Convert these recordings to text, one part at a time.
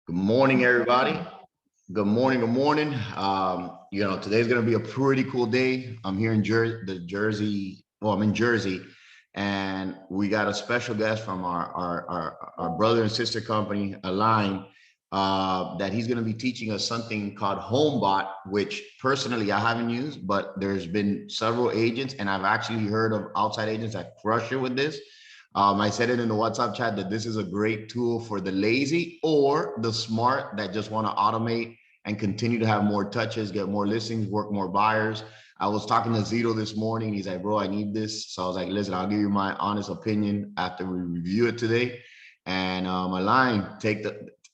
Good morning, everybody. Good morning. Good morning. Today's gonna be a pretty cool day. I'm here in Jersey. Well, I'm in Jersey, and we got a special guest from our brother and sister company, Align, that he's gonna be teaching us something called HomeBot, which personally I haven't used, but there's been several agents, and I've actually heard of outside agents that crush it with this. I said it in the WhatsApp chat that this is a great tool for the lazy or the smart that just want to automate and continue to have more touches, get more listings, work more buyers. I was talking to Zito this morning. He's like, bro, I need this. So I was like, listen, I'll give you my honest opinion after we review it today. And Align,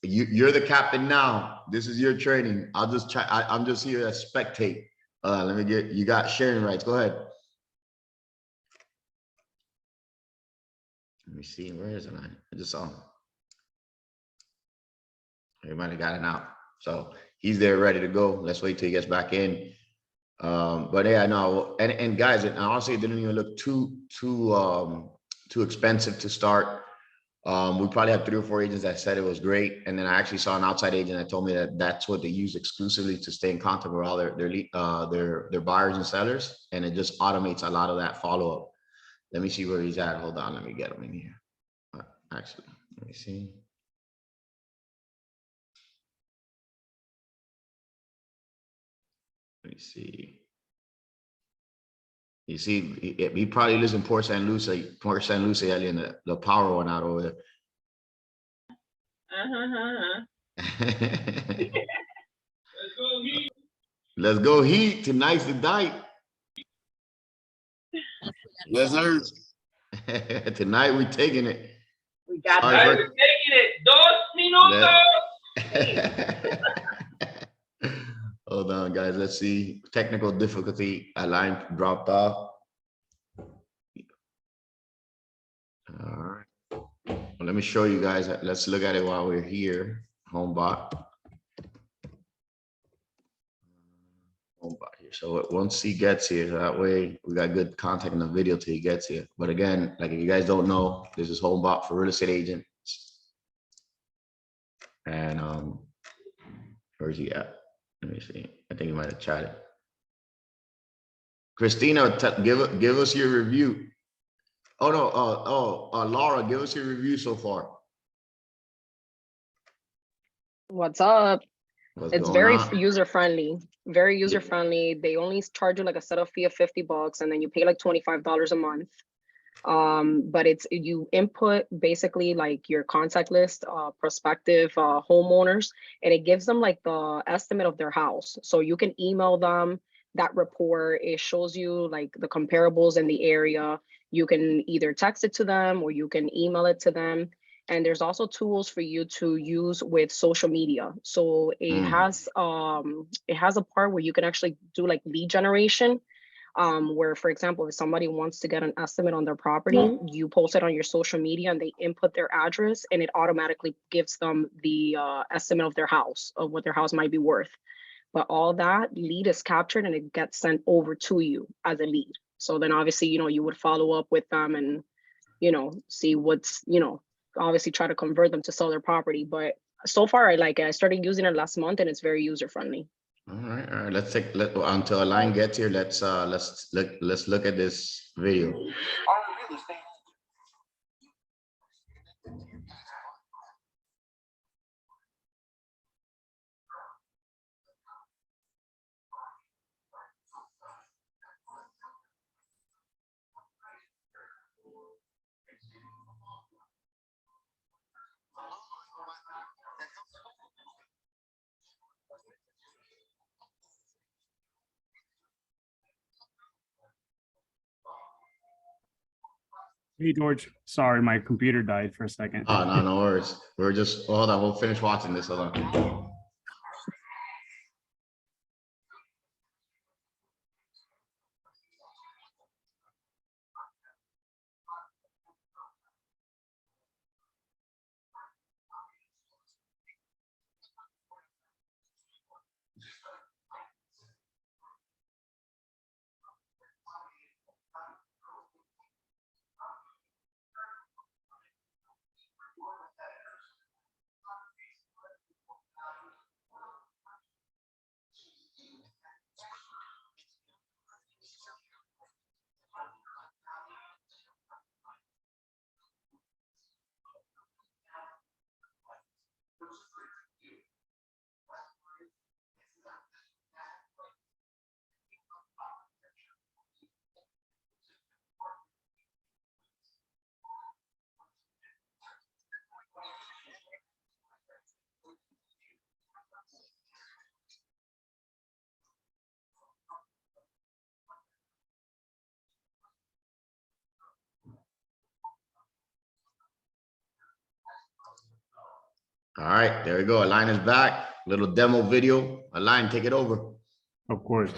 you're the captain now. This is your training. I'll just try. I'm just here to spectate. You got sharing rights. Go ahead. Let me see, where is it? I just saw him. Everybody got it out. So he's there ready to go. Let's wait till he gets back in. But yeah, no, and guys, and honestly, it didn't even look too expensive to start. We probably had 3 or 4 agents that said it was great. And then I actually saw an outside agent that told me that that's what they use exclusively to stay in contact with all their buyers and sellers. And it just automates a lot of that follow-up. Let me see where he's at. Hold on, let me get him in here. Actually, let me see. Let me see. You see, he probably lives in Port St. Lucie, and the power went out over there. Let's go Heat. Tonight's the night. Yes, sir. Tonight we're taking it. We got we're taking it. 2 minutos. Hold on, guys. Let's see. Technical difficulty. A line dropped off. All right. Well, let me show you guys. Let's look at it while we're here. HomeBot. HomeBot here. So once he gets here, that way we got good contact in the video till he gets here. But again, like if you guys don't know, this is HomeBot for real estate agents. And where's he at? Let me see. I think he might have chatted. Christina, give us your review. Oh no, Laura, give us your review so far. What's up? It's very user-friendly, very user-friendly. Yeah. They only charge you like a setup fee of $50 and then you pay like $25 a month. But you input basically like your contact list, prospective homeowners, and it gives them like the estimate of their house. So you can email them that report. It shows you like the comparables in the area. You can either text it to them or you can email it to them. And there's also tools for you to use with social media. So it has a part where you can actually do like lead generation. Where, for example, if somebody wants to get an estimate on their property, you post it on your social media and they input their address and it automatically gives them the estimate of their house, of what their house might be worth. But all that lead is captured and it gets sent over to you as a lead. So then obviously, you would follow up with them and, see what's, obviously try to convert them to sell their property. But so far, I like it. I started using it last month and it's very user friendly. All right. Let's until a line gets here. Let's look at this video. Hey, George. Sorry, my computer died for a second. Oh, no worries. Hold on. We'll finish watching this. Hold on. All right, there we go. Align is back. Little demo video. Align, take it over. Of course.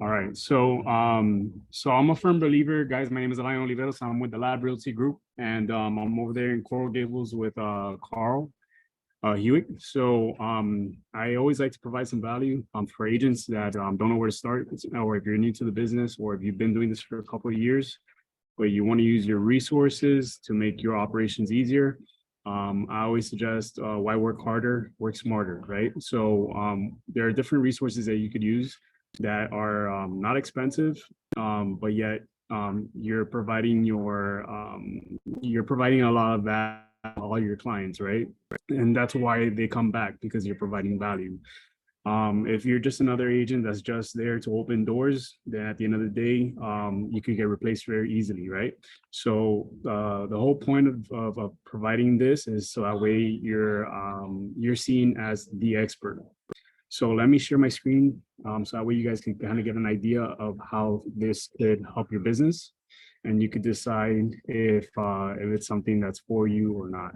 All right. So I'm a firm believer, guys. My name is Elian Oliveros. I'm with the Lab Realty Group, and I'm over there in Coral Gables with Carl Hewitt. So I always like to provide some value for agents that don't know where to start, or if you're new to the business, or if you've been doing this for a couple of years, but you want to use your resources to make your operations easier. I always suggest why work harder, work smarter, right? So there are different resources that you could use that are not expensive, but yet you're providing a lot of that to all your clients, right? And that's why they come back, because you're providing value. If you're just another agent that's just there to open doors, then at the end of the day, you could get replaced very easily, right? So the whole point of providing this is so that way you're seen as the expert. So let me share my screen so that way you guys can kind of get an idea of how this could help your business, and you could decide if it's something that's for you or not.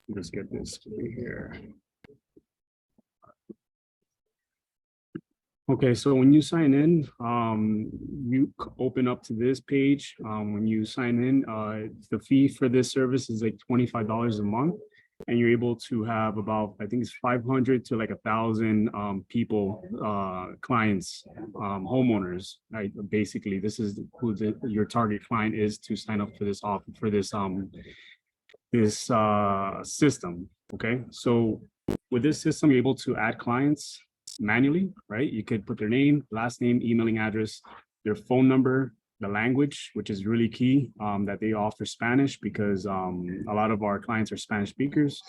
Let's get this here. Okay, so when you sign in, you open up to this page. When you sign in, the fee for this service is like $25 a month, and you're able to have about, I think it's 500 to like 1,000 people, clients, homeowners. Right? Basically, this is who your target client is to sign up for this offer, for this system. Okay, so with this system, you're able to add clients manually, right? You could put their name, last name, emailing address, their phone number, the language, which is really key, that they offer Spanish, because a lot of our clients are Spanish speakers.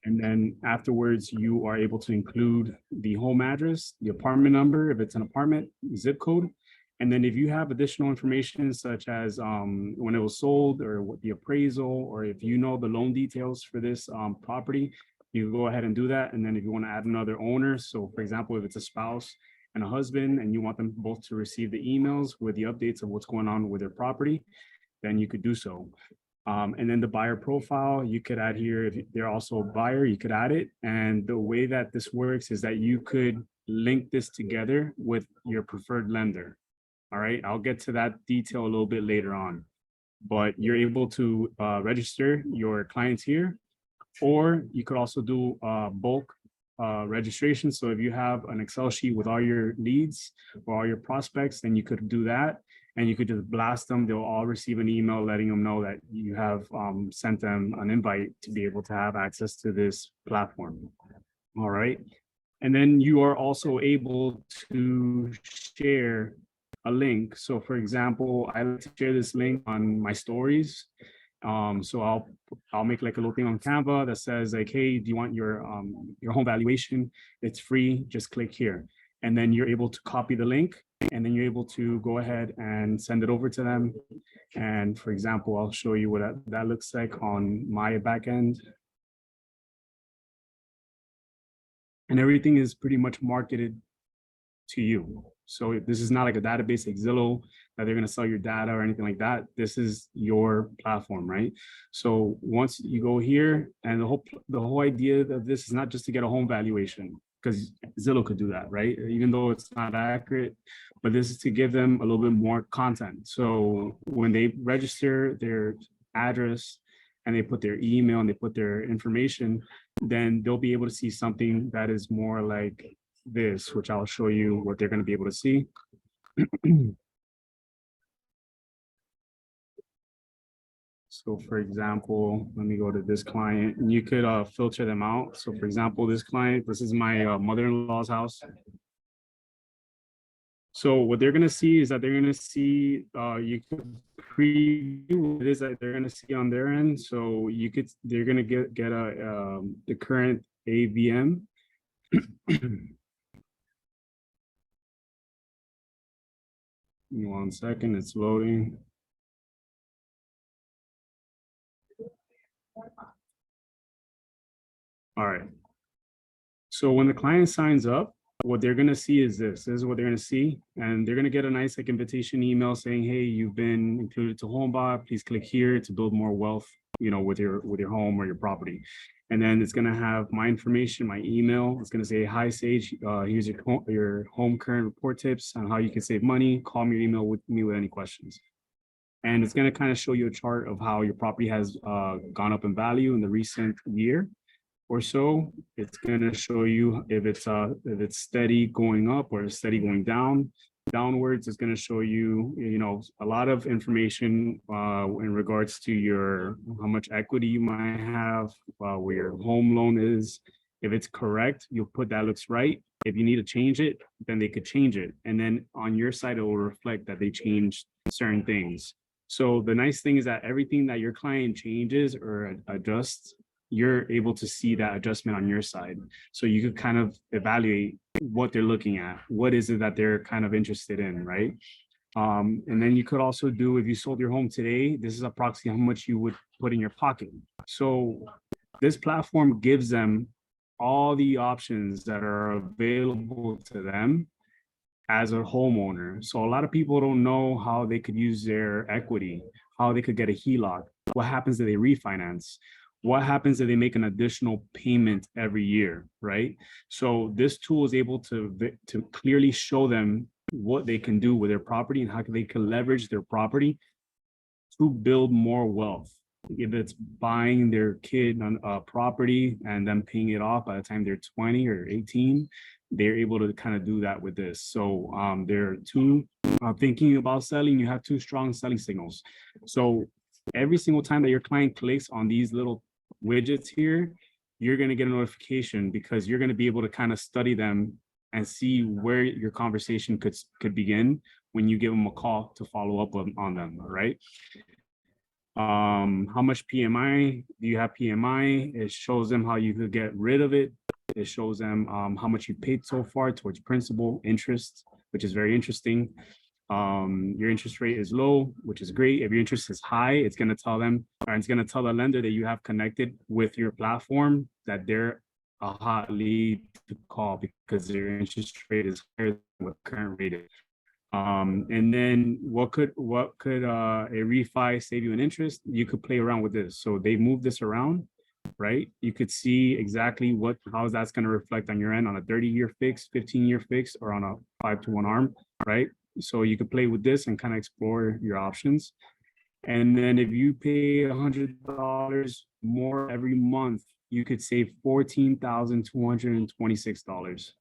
And then afterwards, you are able to include the home address, the apartment number, if it's an apartment, zip code. And then if you have additional information, such as when it was sold, or what the appraisal, or if you know the loan details for this property, you go ahead and do that. And then if you want to add another owner, so for example, if it's a spouse and a husband, and you want them both to receive the emails with the updates of what's going on with their property, then you could do so. And then the buyer profile, you could add here, if they're also a buyer, you could add it. And the way that this works is that you could link this together with your preferred lender. All right, I'll get to that detail a little bit later on, but you're able to register your clients here. Or you could also do bulk registration. So if you have an Excel sheet with all your leads or all your prospects, then you could do that, and you could just blast them. They'll all receive an email letting them know that you have sent them an invite to be able to have access to this platform. All right. And then you are also able to share a link. So for example, I like to share this link on my stories. So I'll make like a little thing on Canva that says like, hey, do you want your home valuation? It's free, just click here. And then you're able to copy the link, and then you're able to go ahead and send it over to them. And for example, I'll show you what that looks like on my back end. And everything is pretty much marketed to you. So this is not like a database like Zillow that they're going to sell your data or anything like that. This is your platform, right? So once you go here, and the whole idea of this is not just to get a home valuation, because Zillow could do that, right? Even though it's not accurate, but this is to give them a little bit more content. So when they register their address and they put their email and they put their information, then they'll be able to see something that is more like this, which I'll show you what they're going to be able to see. So for example, let me go to this client, and you could filter them out. So for example, this client, this is my mother-in-law's house. So what they're going to see is that they're going to see, you could preview what it is that they're going to see on their end. So they're going to get the current AVM. One second, it's loading. All right. So when the client signs up, what they're going to see is this. This is what they're going to see. And they're going to get a nice like invitation email saying, hey, you've been included to HomeBot. Please click here to build more wealth, with your home or your property. And then it's gonna have my information, my email. It's gonna say, hi Sage, here's your home current report tips on how you can save money. Call me or email with me with any questions. And it's gonna kind of show you a chart of how your property has gone up in value in the recent year or so. It's gonna show you if it's steady going up or steady going downwards. It's going to show you, a lot of information in regards to how much equity you might have, where your home loan is. If it's correct, you'll put that looks right. If you need to change it, then they could change it. And then on your side, it will reflect that they changed certain things. So the nice thing is that everything that your client changes or adjusts, you're able to see that adjustment on your side. So you could kind of evaluate what they're looking at. What is it that they're kind of interested in, right? And then you could also do, if you sold your home today, this is approximately how much you would put in your pocket. So this platform gives them all the options that are available to them as a homeowner. So a lot of people don't know how they could use their equity, how they could get a HELOC. What happens if they refinance? What happens if they make an additional payment every year, right? So this tool is able to clearly show them what they can do with their property and how they can leverage their property to build more wealth. If it's buying their kid on a property and then paying it off by the time they're 20 or 18, they're able to kind of do that with this. So there are two, thinking about selling, you have two strong selling signals. So every single time that your client clicks on these little widgets here, you're going to get a notification because you're going to be able to kind of study them and see where your conversation could begin when you give them a call to follow up on them, all right? How much PMI do you have? PMI, it shows them how you could get rid of it. It shows them how much you paid so far towards principal, interest, which is very interesting. Your interest rate is low, which is great. If your interest is high, it's going to tell them, or it's going to tell the lender that you have connected with your platform, that they're a hot lead to call because their interest rate is higher than what current rate is. And then what could a refi save you in interest? You could play around with this. So they move this around, right? You could see exactly how that's going to reflect on your end on a 30-year fix, 15-year fix, or on a 5-to-1 arm, right? So you could play with this and kind of explore your options. And then if you pay $100 more every month, you could save $14,226.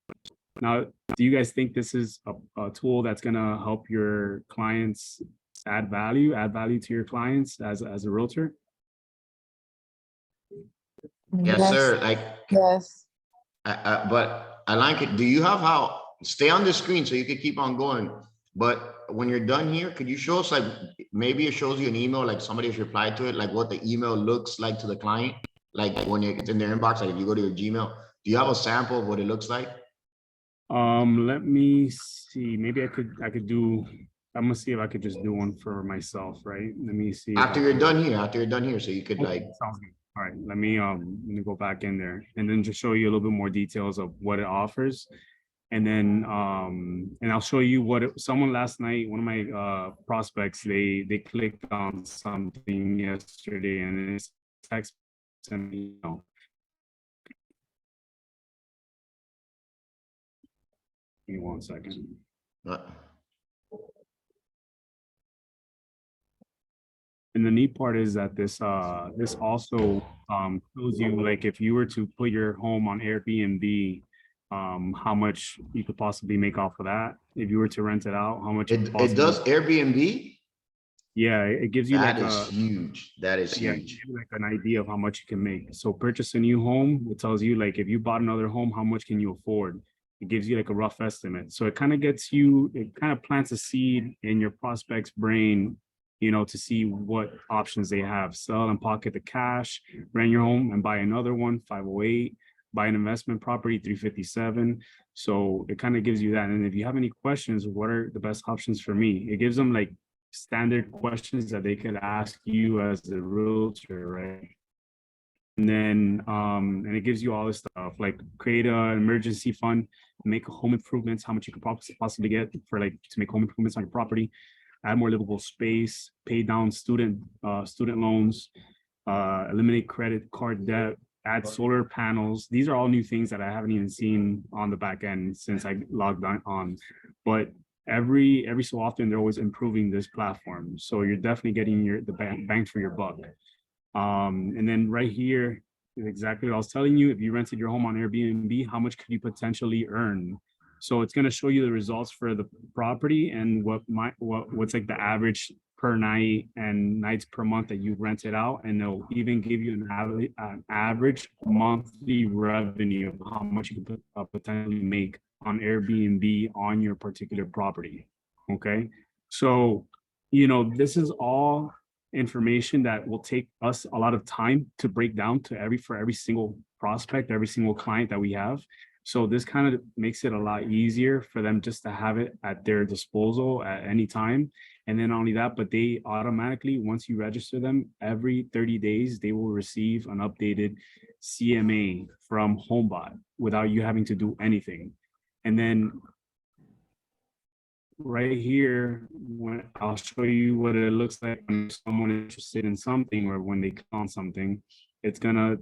Now, do you guys think this is a tool that's going to help your clients add value to your clients as a realtor? Yes, sir. Yes. But I like it. Do you have stay on the screen so you can keep on going? But when you're done here, could you show us, like, maybe it shows you an email, like somebody has replied to it, like what the email looks like to the client, like when it's in their inbox, like if you go to your Gmail, do you have a sample of what it looks like? Let me see. Maybe I could do. I'm gonna see if I could just do one for myself, right? Let me see. After you're done here, so you could Okay, sounds good. All right, let me go back in there and then just show you a little bit more details of what it offers. And then and I'll show you someone last night, one of my prospects, they clicked on something yesterday and it's text me, Give me 1 second. And the neat part is that this also shows you, like, if you were to put your home on Airbnb, how much you could possibly make off of that. If you were to rent it out, how much it does Airbnb? Yeah, it gives you that is huge. That is huge. Like an idea of how much you can make. So purchase a new home, it tells you, like, if you bought another home, how much can you afford? It gives you like a rough estimate. So it kind of plants a seed in your prospect's brain, to see what options they have. Sell and pocket the cash, rent your home and buy another one, 508, buy an investment property, 357. So it kind of gives you that. And if you have any questions, what are the best options for me? It gives them like standard questions that they could ask you as a realtor, right? And then and it gives you all this stuff, like create an emergency fund, make home improvements, how much you could possibly get for, like, to make home improvements on your property, add more livable space, pay down student loans, eliminate credit card debt, add solar panels. These are all new things that I haven't even seen on the back end since I logged on. But every so often, they're always improving this platform. So you're definitely getting the bang for your buck. And then right here is exactly what I was telling you. If you rented your home on Airbnb, how much could you potentially earn? So it's going to show you the results for the property and what's like the average per night and nights per month that you rent it out, and they'll even give you an average monthly revenue of how much you could potentially make on Airbnb on your particular property. Okay, so this is all information that will take us a lot of time to break down for every single prospect, every single client that we have. So this kind of makes it a lot easier for them just to have it at their disposal at any time. And then not only that, but they automatically, once you register them, every 30 days, they will receive an updated CMA from HomeBot without you having to do anything. And then right here, when I'll show you what it looks like when someone is interested in something or when they click on something, it's gonna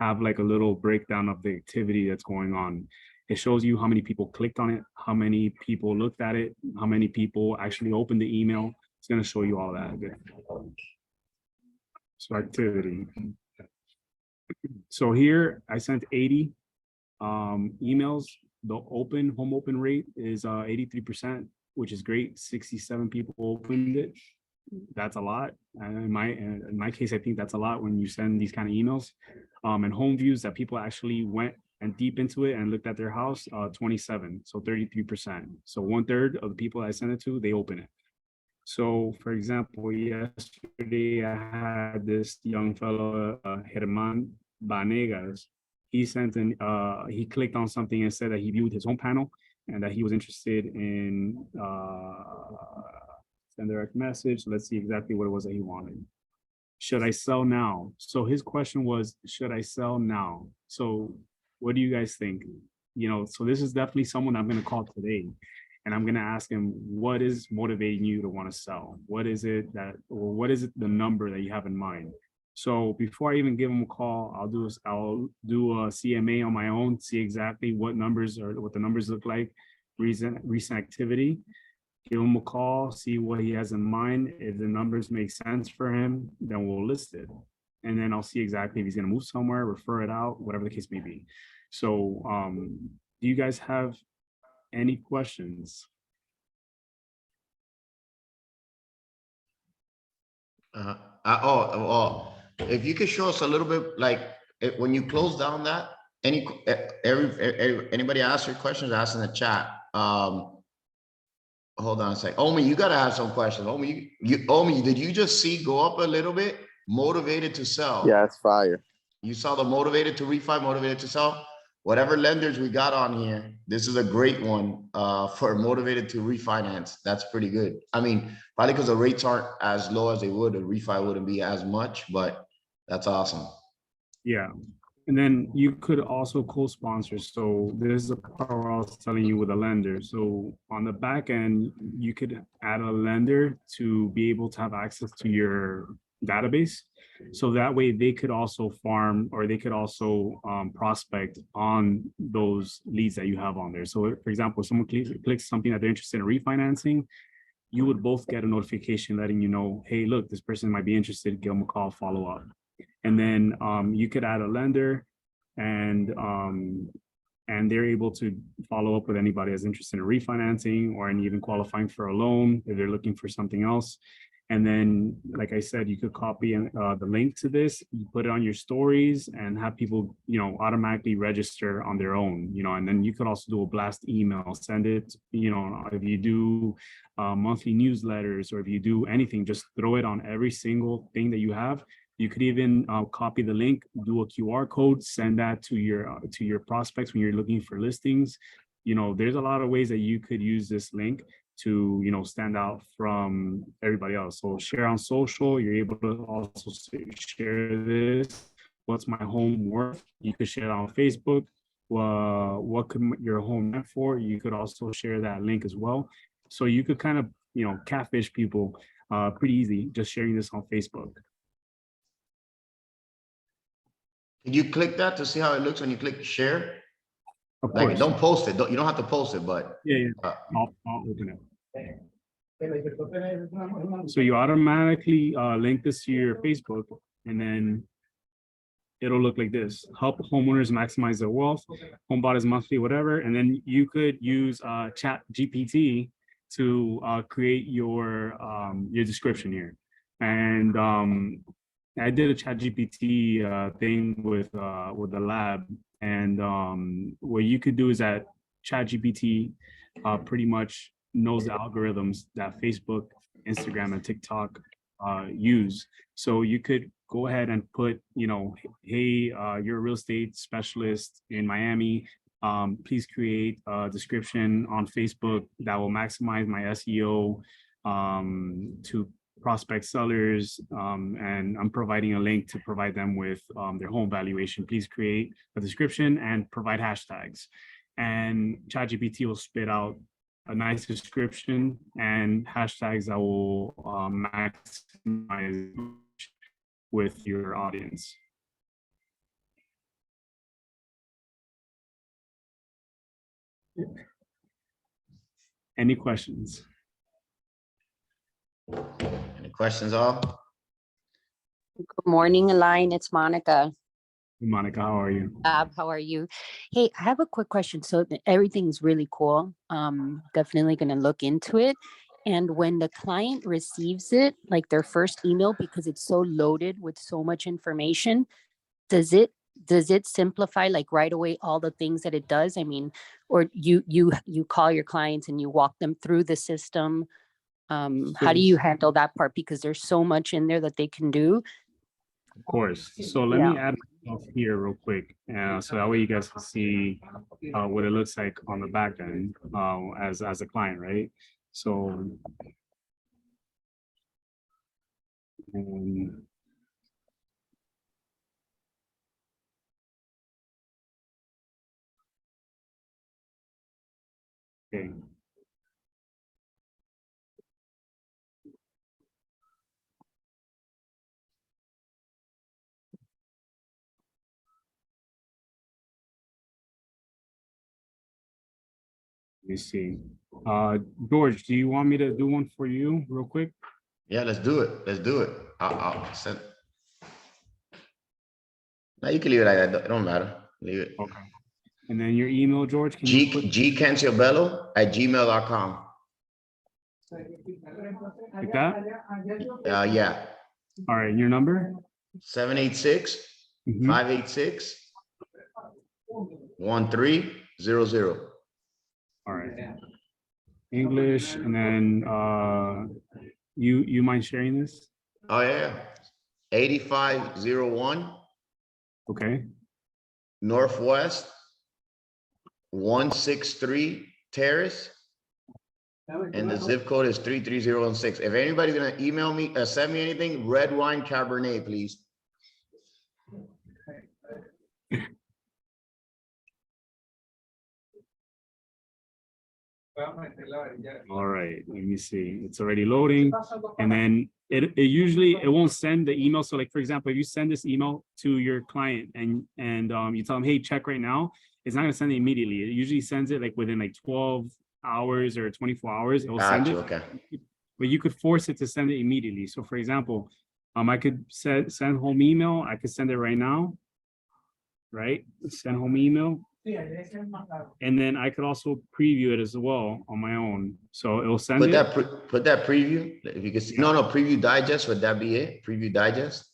have like a little breakdown of the activity that's going on. It shows you how many people clicked on it, how many people looked at it, how many people actually opened the email. It's going to show you all that. So activity. So here I sent 80 emails. The home open rate is 83%, which is great. 67 people opened it. That's a lot. In my case, I think that's a lot when you send these kind of emails. And home views that people actually went and deep into it and looked at their house, 27, so 33%. So 1/3 of the people I sent it to, they open it. So for example, yesterday I had this young fellow, German Banegas. He he clicked on something and said that he viewed his home panel and that he was interested in send direct message. Let's see exactly what it was that he wanted. Should I sell now? So his question was, should I sell now? So what do you guys think? So this is definitely someone I'm going to call today. And I'm going to ask him, what is motivating you to want to sell? What is it the number that you have in mind? So before I even give him a call, I'll do a CMA on my own, see exactly what the numbers look like, recent activity. Give him a call, see what he has in mind. If the numbers make sense for him, then we'll list it. And then I'll see exactly if he's going to move somewhere, refer it out, whatever the case may be. So do you guys have any questions? If you could show us a little bit, like when you close down that, anybody ask your questions, ask in the chat. Hold on a sec. Omi, you gotta have some questions. Omi, did you just see go up a little bit? Motivated to sell. Yeah, it's fire. You saw the motivated to refi, motivated to sell. Whatever lenders we got on here, this is a great one for motivated to refinance. That's pretty good. I mean, probably because the rates aren't as low as they would, a refi wouldn't be as much, but that's awesome. Yeah. And then you could also co-sponsor. So this is a part where I was telling you with a lender. So on the back end, you could add a lender to be able to have access to your database. So that way they could also farm, or they could also prospect on those leads that you have on there. So for example, if someone clicks something that they're interested in refinancing, you would both get a notification letting you know, hey, look, this person might be interested, give them a call, follow up. And then you could add a lender and they're able to follow up with anybody that's interested in refinancing or even qualifying for a loan if they're looking for something else. And then, like I said, you could copy the link to this, you put it on your stories and have people, automatically register on their own, and then you could also do a blast email, send it, if you do monthly newsletters or if you do anything, just throw it on every single thing that you have. You could even copy the link, do a QR code, send that to your prospects when you're looking for listings. There's a lot of ways that you could use this link to stand out from everybody else. So share on social, you're able to also share this. What's my home worth? You could share it on Facebook. What could your home rent for? You could also share that link as well. So you could kind of catfish people pretty easy just sharing this on Facebook. Can you click that to see how it looks when you click share? Of Like, course. don't post it. You don't have to post it, but Yeah, uh, I'll open it. So you automatically link this to your Facebook, and then it'll look like this: help homeowners maximize their wealth, home buyers monthly, whatever. And then you could use Chat GPT to create your description here. And I did a Chat GPT thing with the lab, and what you could do is that Chat GPT pretty much knows the algorithms that Facebook, Instagram, and TikTok use. So you could go ahead and put, hey, you're a real estate specialist in Miami. Please create a description on Facebook that will maximize my SEO to prospect sellers. And I'm providing a link to provide them with their home valuation. Please create a description and provide hashtags. And ChatGPT will spit out a nice description and hashtags that will maximize with your audience. Any questions? any questions all? Good morning, Align. It's Monica. Monica, how are you? How are you? Hey, I have a quick question. So everything's really cool. Definitely going to look into it. And when the client receives it, like their first email, because it's so loaded with so much information, does it simplify like right away all the things that it does? I mean, or you call your clients and you walk them through the system. How do you handle that part? Because there's so much in there that they can do. Of course. So let me add myself here real quick. So that way you guys can see what it looks like on the back end as a client, right? So okay. Let me see. George, do you want me to do one for you real quick? Yeah, let's do it. Let's do it. I'll send. No, you can leave it like that. It don't matter. Leave it. Okay. And then your email, George, can you put gcanciobello@gmail.com. like that? Yeah. All right, your number? 786-586-1300. All right. English, and then you mind sharing this? Oh, yeah. 8501 Okay. Northwest 163 Terrace. And the zip code is 33016. If anybody's gonna email me, send me anything, red wine Cabernet, please. All right, let me see. It's already loading. And then it usually won't send the email. So like, for example, if you send this email to your client and you tell them, hey, check right now, it's not gonna send it immediately. It usually sends it like within like 12 hours or 24 hours. It will send it. Okay. But you could force it to send it immediately. So for example, I could send home email. I could send it right now, right? Send home email. And then I could also preview it as well on my own. So it'll send Put it. that preview, if you can see. No, preview digest, would that be it? Preview digest?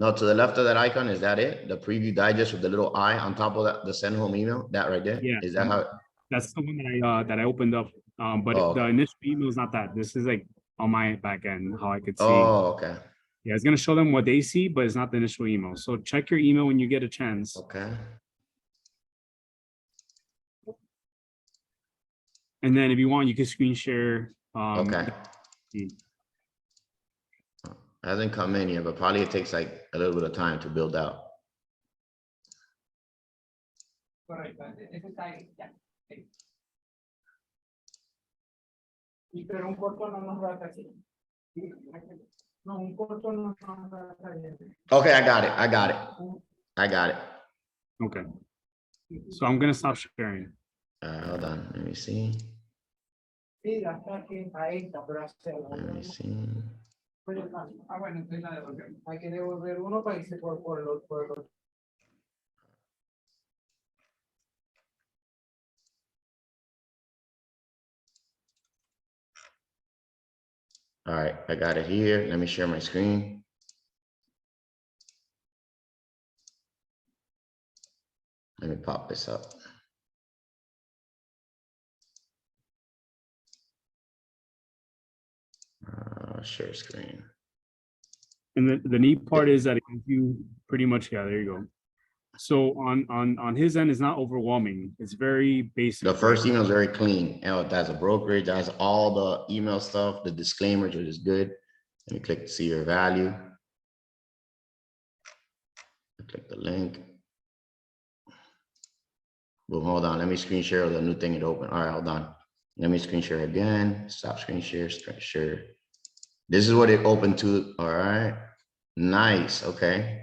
No, to the left of that icon, is that it? The preview digest with the little eye on top of that, the send home email, that right there? Yeah. Is that how? That's the one that I opened up. But the initial email is not that. This is like on my back end, how I could see. Oh, okay. Yeah, it's gonna show them what they see, but it's not the initial email. So check your email when you get a chance. Okay. And then if you want, you can screen share. Okay. Hasn't come in yet, but probably it takes like a little bit of time to build out. Okay, I got it. I got it. I got it. Okay. So I'm gonna stop sharing. Hold on. Let me see. Let me see. All right, I got it here. Let me share my screen. Let me pop this up. Share screen. And the neat part is that it gives you pretty much, yeah, there you go. So on his end, it's not overwhelming. It's very basic. The first email is very clean. Oh, that's a brokerage. That's all the email stuff, the disclaimers, which is good. Let me click to see your value. Click the link. Boom, hold on. Let me screen share the new thing it opened. All right, hold on. Let me screen share again. Stop screen share, screen share. This is what it opened to. All right. Nice. Okay.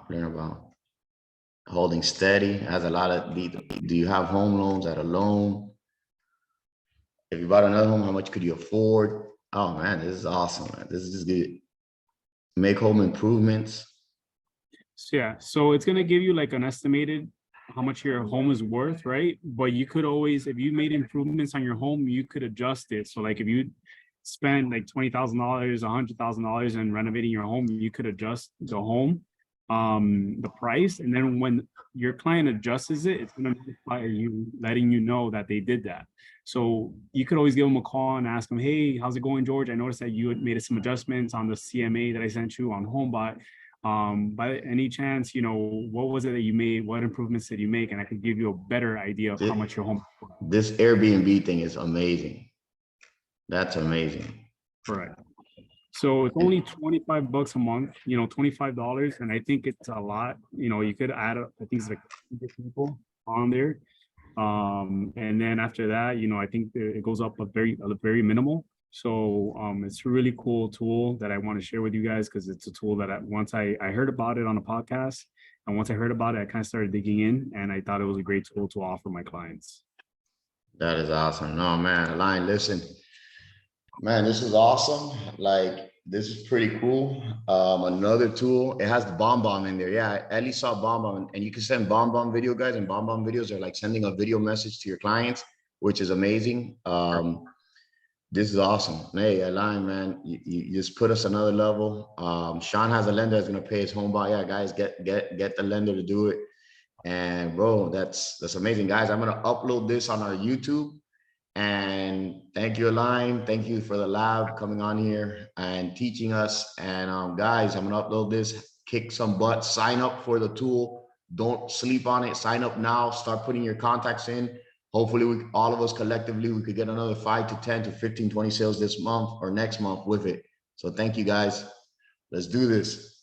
Learn about holding steady. Has a lot of, do you have home loans at a loan? If you bought another home, how much could you afford? Oh man, this is awesome, man. This is just good. Make home improvements. So yeah, so it's gonna give you like an estimated how much your home is worth, right? But you could always, if you made improvements on your home, you could adjust it. So like if you spend like $20,000, $100,000 in renovating your home, you could adjust the home, the price, and then when your client adjusts it, it's gonna notify you, letting you know that they did that. So you could always give them a call and ask them, hey, how's it going, George? I noticed that you had made some adjustments on the CMA that I sent you on HomeBot. By any chance, you know, what was it that you made? What improvements did you make? And I could give you a better idea of how much your home. This Airbnb thing is amazing. That's amazing. Correct. So it's only 25 bucks a month, you know, $25. And I think it's a lot, you know, you could add, I think it's like people on there. And then after that, you know, I think it goes up a very minimal. So it's a really cool tool that I want to share with you guys, because it's a tool that once I heard about it on a podcast, and once I heard about it, I kind of started digging in, and I thought it was a great tool to offer my clients. That is awesome. No, man, Align, listen, man, this is awesome. Like, this is pretty cool. Another tool, it has the BombBomb in there. Yeah, I at least saw BombBomb, and you can send BombBomb video, guys, and BombBomb videos are like sending a video message to your clients, which is amazing. This is awesome. Hey, Align, man, you just put us another level. Sean has a lender that's gonna pay his HomeBot. Yeah, guys, get the lender to do it. And bro, that's amazing, guys. I'm gonna upload this on our YouTube. And thank you, Align. Thank you for the lab coming on here and teaching us. And guys, I'm gonna upload this. Kick some butt. Sign up for the tool. Don't sleep on it. Sign up now. Start putting your contacts in. Hopefully, all of us collectively, we could get another 5 to 10 to 15, 20 sales this month or next month with it. So thank you, guys. Let's do this.